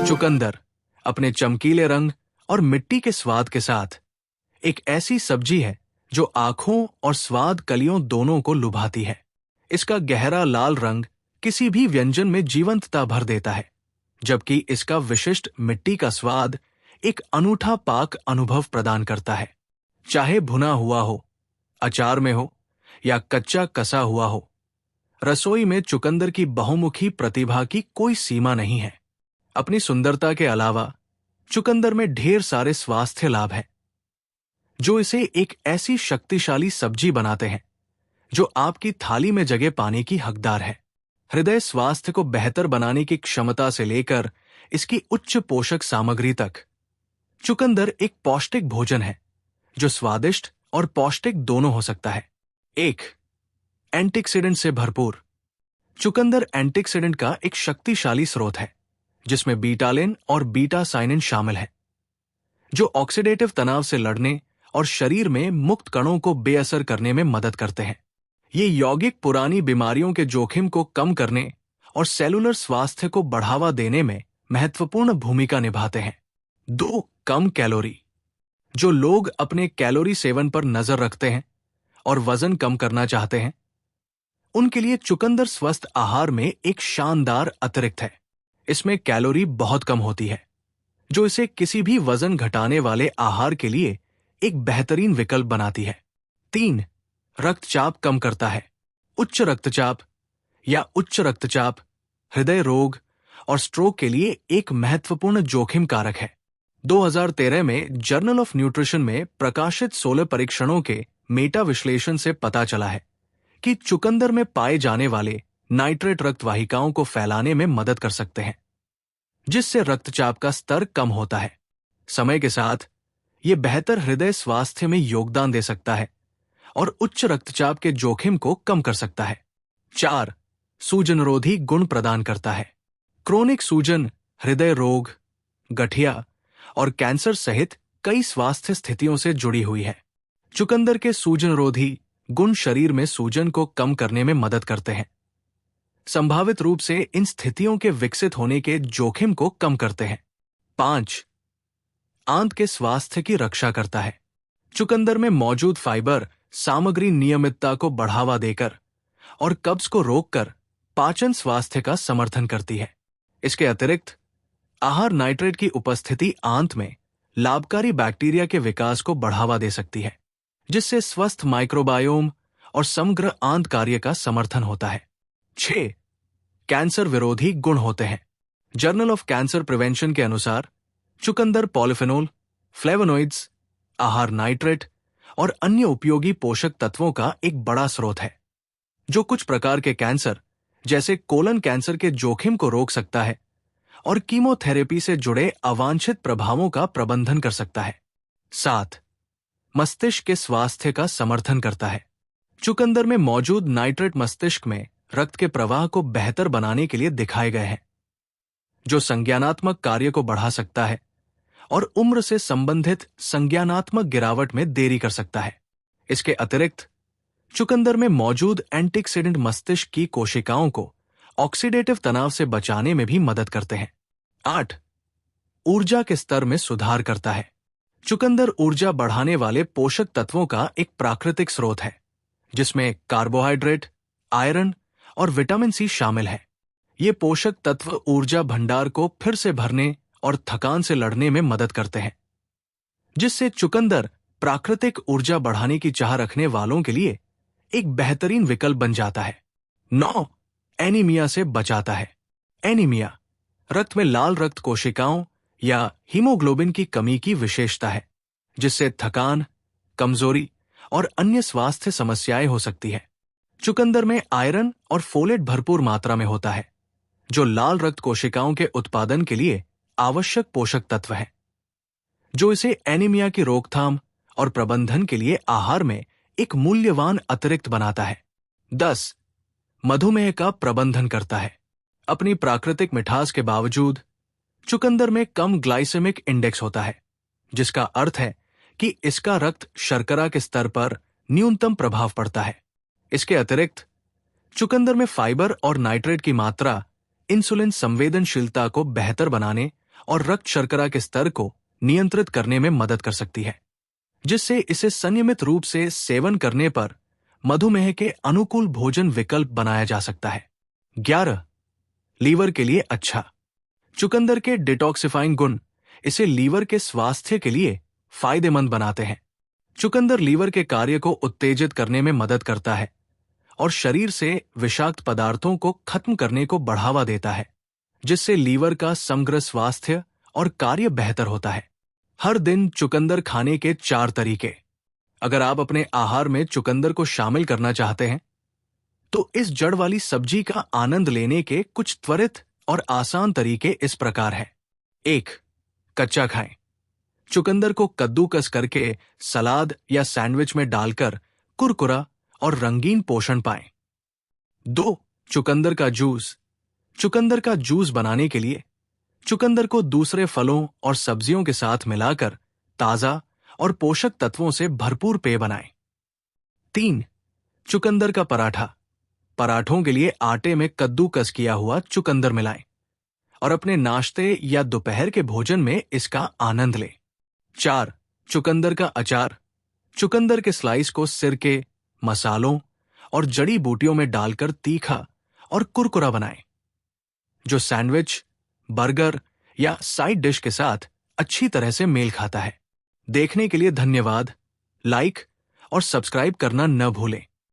चुकंदर अपने चमकीले रंग और मिट्टी के स्वाद के साथ एक ऐसी सब्जी है जो आंखों और स्वाद कलियों दोनों को लुभाती है। इसका गहरा लाल रंग किसी भी व्यंजन में जीवंतता भर देता है, जबकि इसका विशिष्ट मिट्टी का स्वाद एक अनूठा पाक अनुभव प्रदान करता है। चाहे भुना हुआ हो, अचार में हो या कच्चा कसा हुआ हो, रसोई में चुकंदर की बहुमुखी प्रतिभा की कोई सीमा नहीं है। अपनी सुंदरता के अलावा चुकंदर में ढेर सारे स्वास्थ्य लाभ हैं, जो इसे एक ऐसी शक्तिशाली सब्जी बनाते हैं जो आपकी थाली में जगह पाने की हकदार है। हृदय स्वास्थ्य को बेहतर बनाने की क्षमता से लेकर इसकी उच्च पोषक सामग्री तक, चुकंदर एक पौष्टिक भोजन है जो स्वादिष्ट और पौष्टिक दोनों हो सकता है। 1. एंटीऑक्सीडेंट से भरपूर। चुकंदर एंटीऑक्सीडेंट का एक शक्तिशाली स्रोत है, जिसमें बीटालिन और बीटा साइनिन शामिल है, जो ऑक्सीडेटिव तनाव से लड़ने और शरीर में मुक्त कणों को बेअसर करने में मदद करते हैं। ये यौगिक पुरानी बीमारियों के जोखिम को कम करने और सेलुलर स्वास्थ्य को बढ़ावा देने में महत्वपूर्ण भूमिका निभाते हैं। 2. कम कैलोरी। जो लोग अपने कैलोरी सेवन पर नजर रखते हैं और वजन कम करना चाहते हैं, उनके लिए चुकंदर स्वस्थ आहार में एक शानदार अतिरिक्त है। इसमें कैलोरी बहुत कम होती है, जो इसे किसी भी वजन घटाने वाले आहार के लिए एक बेहतरीन विकल्प बनाती है। 3. रक्तचाप कम करता है। उच्च रक्तचाप या उच्च रक्तचाप हृदय रोग और स्ट्रोक के लिए एक महत्वपूर्ण जोखिम कारक है। 2013 में जर्नल ऑफ न्यूट्रिशन में प्रकाशित 16 परीक्षणों के मेटा विश्लेषण से पता चला है कि चुकंदर में पाए जाने वाले नाइट्रेट रक्त वाहिकाओं को फैलाने में मदद कर सकते हैं, जिससे रक्तचाप का स्तर कम होता है। समय के साथ यह बेहतर हृदय स्वास्थ्य में योगदान दे सकता है और उच्च रक्तचाप के जोखिम को कम कर सकता है। 4. सूजनरोधी गुण प्रदान करता है। क्रोनिक सूजन हृदय रोग, गठिया और कैंसर सहित कई स्वास्थ्य स्थितियों से जुड़ी हुई है। चुकंदर के सूजनरोधी गुण शरीर में सूजन को कम करने में मदद करते हैं, संभावित रूप से इन स्थितियों के विकसित होने के जोखिम को कम करते हैं। 5. आंत के स्वास्थ्य की रक्षा करता है। चुकंदर में मौजूद फाइबर सामग्री नियमितता को बढ़ावा देकर और कब्ज को रोककर पाचन स्वास्थ्य का समर्थन करती है। इसके अतिरिक्त आहार नाइट्रेट की उपस्थिति आंत में लाभकारी बैक्टीरिया के विकास को बढ़ावा दे सकती है, जिससे स्वस्थ माइक्रोबायोम और समग्र आंत कार्य का समर्थन होता है। 6. कैंसर विरोधी गुण होते हैं। जर्नल ऑफ कैंसर प्रिवेंशन के अनुसार चुकंदर पॉलीफेनोल, फ्लेवोनॉइड्स, आहार नाइट्रेट और अन्य उपयोगी पोषक तत्वों का एक बड़ा स्रोत है, जो कुछ प्रकार के कैंसर जैसे कोलन कैंसर के जोखिम को रोक सकता है और कीमोथेरेपी से जुड़े अवांछित प्रभावों का प्रबंधन कर सकता है। 7. मस्तिष्क के स्वास्थ्य का समर्थन करता है। चुकंदर में मौजूद नाइट्रेट मस्तिष्क में रक्त के प्रवाह को बेहतर बनाने के लिए दिखाए गए हैं, जो संज्ञानात्मक कार्य को बढ़ा सकता है और उम्र से संबंधित संज्ञानात्मक गिरावट में देरी कर सकता है। इसके अतिरिक्त चुकंदर में मौजूद एंटीऑक्सीडेंट मस्तिष्क की कोशिकाओं को ऑक्सीडेटिव तनाव से बचाने में भी मदद करते हैं। 8. ऊर्जा के स्तर में सुधार करता है। चुकंदर ऊर्जा बढ़ाने वाले पोषक तत्वों का एक प्राकृतिक स्रोत है, जिसमें कार्बोहाइड्रेट, आयरन और विटामिन सी शामिल है। ये पोषक तत्व ऊर्जा भंडार को फिर से भरने और थकान से लड़ने में मदद करते हैं, जिससे चुकंदर प्राकृतिक ऊर्जा बढ़ाने की चाह रखने वालों के लिए एक बेहतरीन विकल्प बन जाता है। 9. एनीमिया से बचाता है। एनीमिया रक्त में लाल रक्त कोशिकाओं या हीमोग्लोबिन की कमी की विशेषता है, जिससे थकान, कमजोरी और अन्य स्वास्थ्य समस्याएं हो सकती है। चुकंदर में आयरन और फोलेट भरपूर मात्रा में होता है, जो लाल रक्त कोशिकाओं के उत्पादन के लिए आवश्यक पोषक तत्व है, जो इसे एनीमिया की रोकथाम और प्रबंधन के लिए आहार में एक मूल्यवान अतिरिक्त बनाता है। 10. मधुमेह का प्रबंधन करता है। अपनी प्राकृतिक मिठास के बावजूद चुकंदर में कम ग्लाइसेमिक इंडेक्स होता है, जिसका अर्थ है कि इसका रक्त शर्करा के स्तर पर न्यूनतम प्रभाव पड़ता है। इसके अतिरिक्त चुकंदर में फाइबर और नाइट्रेट की मात्रा इंसुलिन संवेदनशीलता को बेहतर बनाने और रक्त शर्करा के स्तर को नियंत्रित करने में मदद कर सकती है, जिससे इसे संयमित रूप से सेवन करने पर मधुमेह के अनुकूल भोजन विकल्प बनाया जा सकता है। 11. लीवर के लिए अच्छा। चुकंदर के डिटॉक्सिफाइंग गुण इसे लीवर के स्वास्थ्य के लिए फायदेमंद बनाते हैं। चुकंदर लीवर के कार्य को उत्तेजित करने में मदद करता है और शरीर से विषाक्त पदार्थों को खत्म करने को बढ़ावा देता है, जिससे लीवर का समग्र स्वास्थ्य और कार्य बेहतर होता है। हर दिन चुकंदर खाने के 4 तरीके। अगर आप अपने आहार में चुकंदर को शामिल करना चाहते हैं, तो इस जड़ वाली सब्जी का आनंद लेने के कुछ त्वरित और आसान तरीके इस प्रकार हैं। 1. कच्चा खाएं। चुकंदर को कद्दूकस करके सलाद या सैंडविच में डालकर कुरकुरा और रंगीन पोषण पाएं। 2. चुकंदर का जूस। चुकंदर का जूस बनाने के लिए चुकंदर को दूसरे फलों और सब्जियों के साथ मिलाकर ताजा और पोषक तत्वों से भरपूर पेय बनाएं। 3. चुकंदर का पराठा। पराठों के लिए आटे में कद्दूकस किया हुआ चुकंदर मिलाएं और अपने नाश्ते या दोपहर के भोजन में इसका आनंद लें। 4. चुकंदर का अचार। चुकंदर के स्लाइस को सिरके, मसालों और जड़ी बूटियों में डालकर तीखा और कुरकुरा बनाएं, जो सैंडविच, बर्गर या साइड डिश के साथ अच्छी तरह से मेल खाता है। देखने के लिए धन्यवाद। लाइक और सब्सक्राइब करना न भूलें।